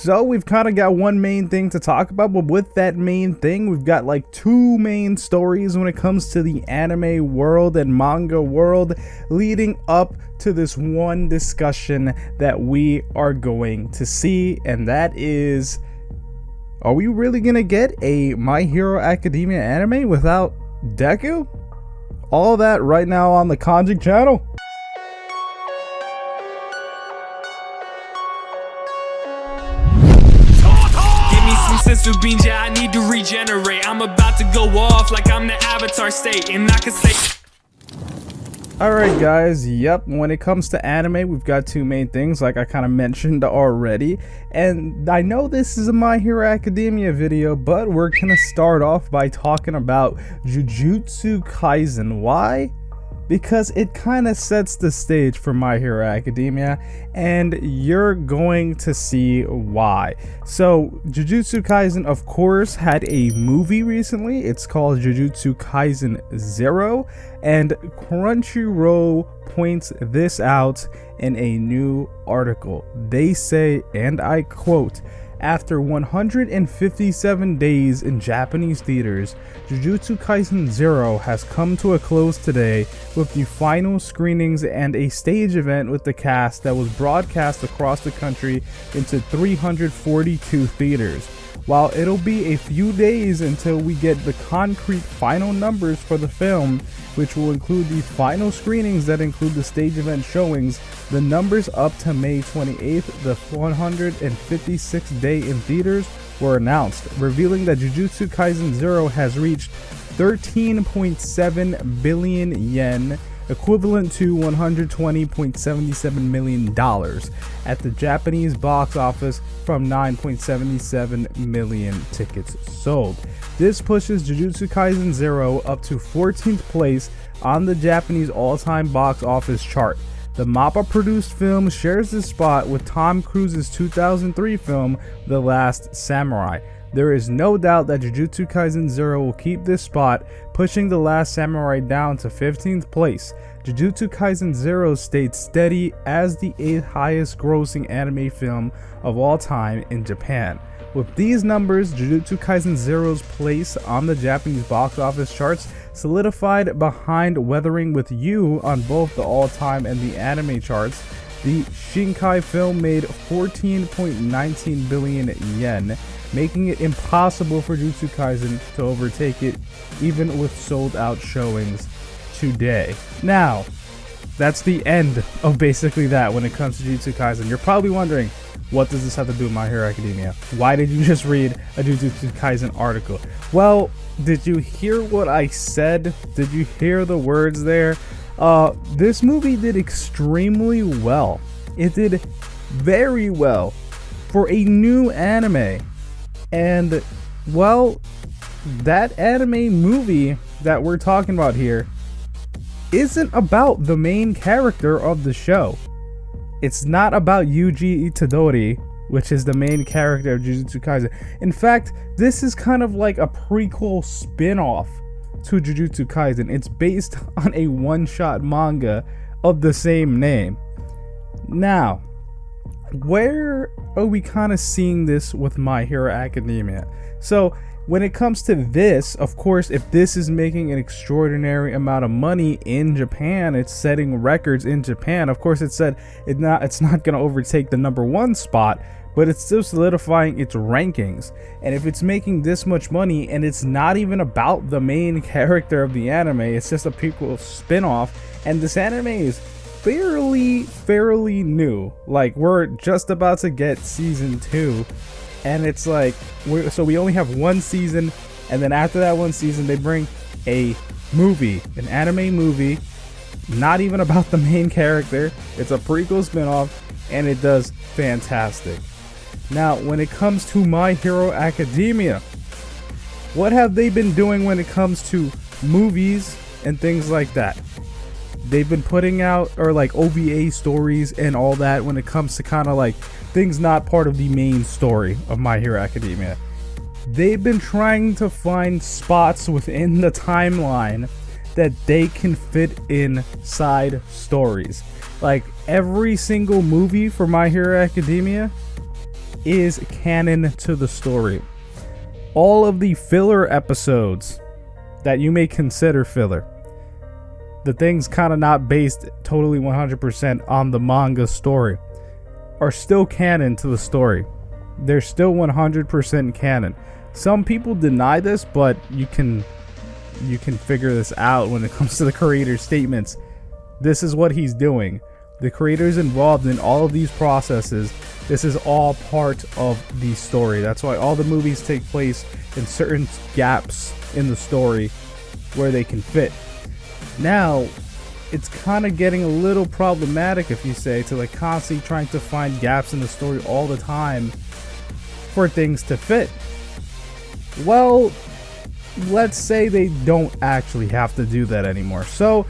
So we've kind of got one main thing to talk about, but with that main thing, we've got like two main stories when it comes to the anime world and manga world leading up to this one discussion that we are going to see, and that is, are we really gonna get a My Hero Academia anime without Deku? All that right now on the Kanji channel. Sensu beans, yeah, I need to regenerate. I'm about to go off like I'm the Avatar state, and I can say. Alright guys, yep, when it comes to anime, we've got two main things like I kind of mentioned already. And I know this is a My Hero Academia video, but we're gonna start off by talking about Jujutsu Kaisen. Why? Because it kind of sets the stage for My Hero Academia, and you're going to see why. So, Jujutsu Kaisen, of course, had a movie recently. It's called Jujutsu Kaisen 0, and Crunchyroll points this out in a new article. They say, and I quote, "After 157 days in Japanese theaters, Jujutsu Kaisen 0 has come to a close today with the final screenings and a stage event with the cast that was broadcast across the country into 342 theaters. While it'll be a few days until we get the concrete final numbers for the film, which will include the final screenings that include the stage event showings, the numbers up to May 28th, the 156th day in theaters, were announced, revealing that Jujutsu Kaisen 0 has reached 13.7 billion yen, equivalent to $120.77 million at the Japanese box office from 9.77 million tickets sold. This pushes Jujutsu Kaisen 0 up to 14th place on the Japanese all-time box office chart. The MAPPA-produced film shares this spot with Tom Cruise's 2003 film, The Last Samurai. There is no doubt that Jujutsu Kaisen 0 will keep this spot, pushing The Last Samurai down to 15th place. Jujutsu Kaisen 0 stayed steady as the 8th highest grossing anime film of all time in Japan. With these numbers, Jujutsu Kaisen 0's place on the Japanese box office charts solidified behind Weathering with You on both the all-time and the anime charts. The Shinkai film made 14.19 billion yen, making it impossible for Jujutsu Kaisen to overtake it even with sold-out showings today. Now, that's the end of basically that when it comes to Jujutsu Kaisen. You're probably wondering, what does this have to do with My Hero Academia? Why did you just read a Jujutsu Kaisen article? Well, did you hear what I said? Did you hear the words there? This movie did extremely well. It did very well for a new anime. And, well, that anime movie that we're talking about here isn't about the main character of the show. It's not about Yuji Itadori, which is the main character of Jujutsu Kaisen. In fact, this is kind of like a prequel spin-off to Jujutsu Kaisen. It's based on a one-shot manga of the same name. Now, where are we kind of seeing this with My Hero Academia? So, when it comes to this, of course, if this is making an extraordinary amount of money in Japan, it's setting records in Japan. Of course, it said it's not going to overtake the #1 spot, but it's still solidifying its rankings. And if it's making this much money and it's not even about the main character of the anime, it's just a prequel spin-off, and this anime is fairly new. Like, we're just about to get season 2. And it's like, so we only have one season, and then after that one season, they bring a movie, an anime movie, not even about the main character. It's a prequel spin-off, and it does fantastic. Now, when it comes to My Hero Academia, what have they been doing when it comes to movies and things like that? They've been putting out, or like OVA stories and all that when it comes to kind of like things not part of the main story of My Hero Academia. They've been trying to find spots within the timeline that they can fit in side stories. Like every single movie for My Hero Academia is canon to the story. All of the filler episodes that you may consider filler, the things kind of not based totally 100% on the manga story, are still canon to the story. They're still 100% canon. Some people deny this, but you can figure this out when it comes to the creator's statements. This is what he's doing. The creator's involved in all of these processes. This is all part of the story. That's why all the movies take place in certain gaps in the story where they can fit. Now, it's kind of getting a little problematic, if you say, to like constantly trying to find gaps in the story all the time for things to fit. Well, let's say they don't actually have to do that anymore. So,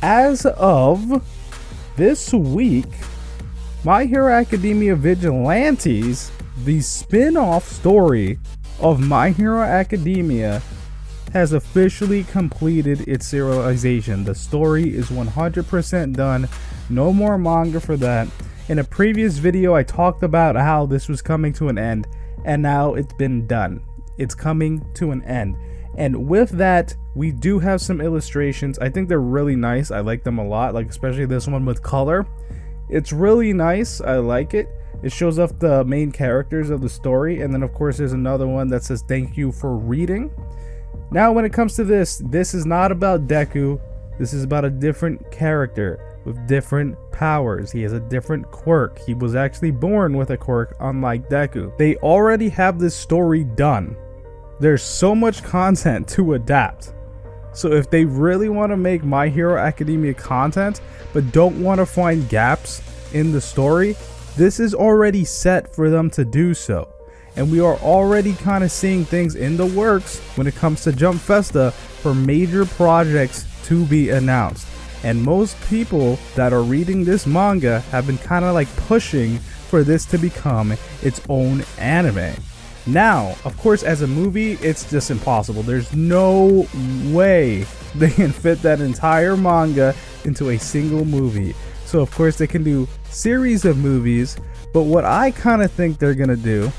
as of this week, My Hero Academia Vigilantes, the spin-off story of My Hero Academia, has officially completed its serialization. The story is 100% done. No more manga for that. In a previous video, I talked about how this was coming to an end, and now it's been done. It's coming to an end. And with that, we do have some illustrations. I think they're really nice. I like them a lot, like especially this one with color. It's really nice. I like it. It shows off the main characters of the story, and then of course there's another one that says thank you for reading. Now when it comes to this is not about Deku. This is about a different character with different powers. He has a different quirk. He was actually born with a quirk, unlike Deku. They already have this story done. There's so much content to adapt. So if they really want to make My Hero Academia content, but don't want to find gaps in the story, this is already set for them to do so. And we are already kind of seeing things in the works when it comes to Jump Festa for major projects to be announced. And most people that are reading this manga have been kind of like pushing for this to become its own anime. Now, of course, as a movie, it's just impossible. There's no way they can fit that entire manga into a single movie. So, of course, they can do series of movies, but what I kind of think they're gonna do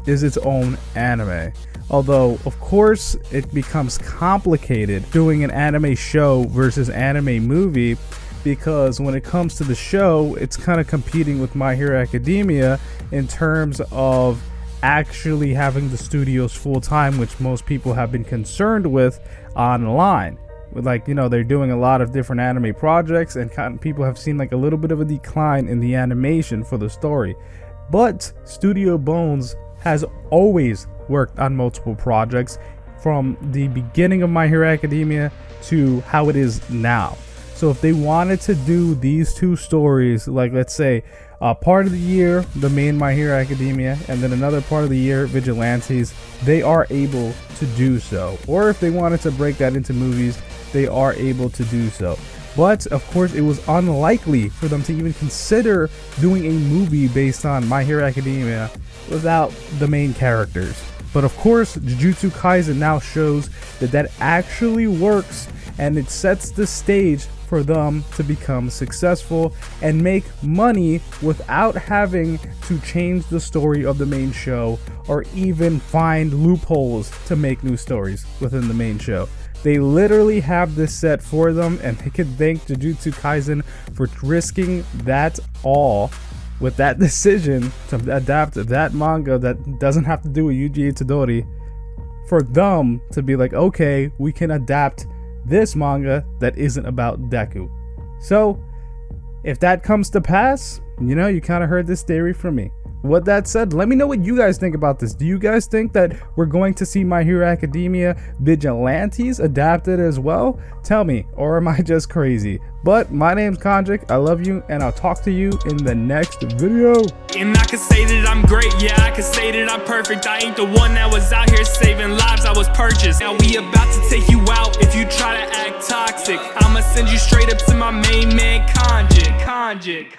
is its own anime. Although, of course, it becomes complicated doing an anime show versus anime movie, because when it comes to the show, it's kind of competing with My Hero Academia in terms of actually having the studios full time, which most people have been concerned with online. With like, you know, they're doing a lot of different anime projects, and kind of people have seen like a little bit of a decline in the animation for the story. But Studio Bones has always worked on multiple projects from the beginning of My Hero Academia to how it is now. So if they wanted to do these two stories, like let's say part of the year the main My Hero Academia, and then another part of the year Vigilantes, they are able to do so. Or if they wanted to break that into movies, they are able to do so. But of course, it was unlikely for them to even consider doing a movie based on My Hero Academia without the main characters. But of course, Jujutsu Kaisen now shows that that actually works, and it sets the stage for them to become successful and make money without having to change the story of the main show or even find loopholes to make new stories within the main show. They literally have this set for them, and they can thank Jujutsu Kaisen for risking that all with that decision to adapt that manga that doesn't have to do with Yuji Itadori, for them to be like, okay, we can adapt this manga that isn't about Deku. So if that comes to pass, you know, you kind of heard this theory from me. With that said, let me know what you guys think about this. Do you guys think that we're going to see My Hero Academia Vigilantes adapted as well? Tell me, or am I just crazy? But my name's Konjik, I love you, and I'll talk to you in the next video. And I can say that I'm great, yeah, I can say that I'm perfect. I ain't the one that was out here saving lives, I was purchased. Now we about to take you out if you try to act toxic. I'ma send you straight up to my main man, Konjik.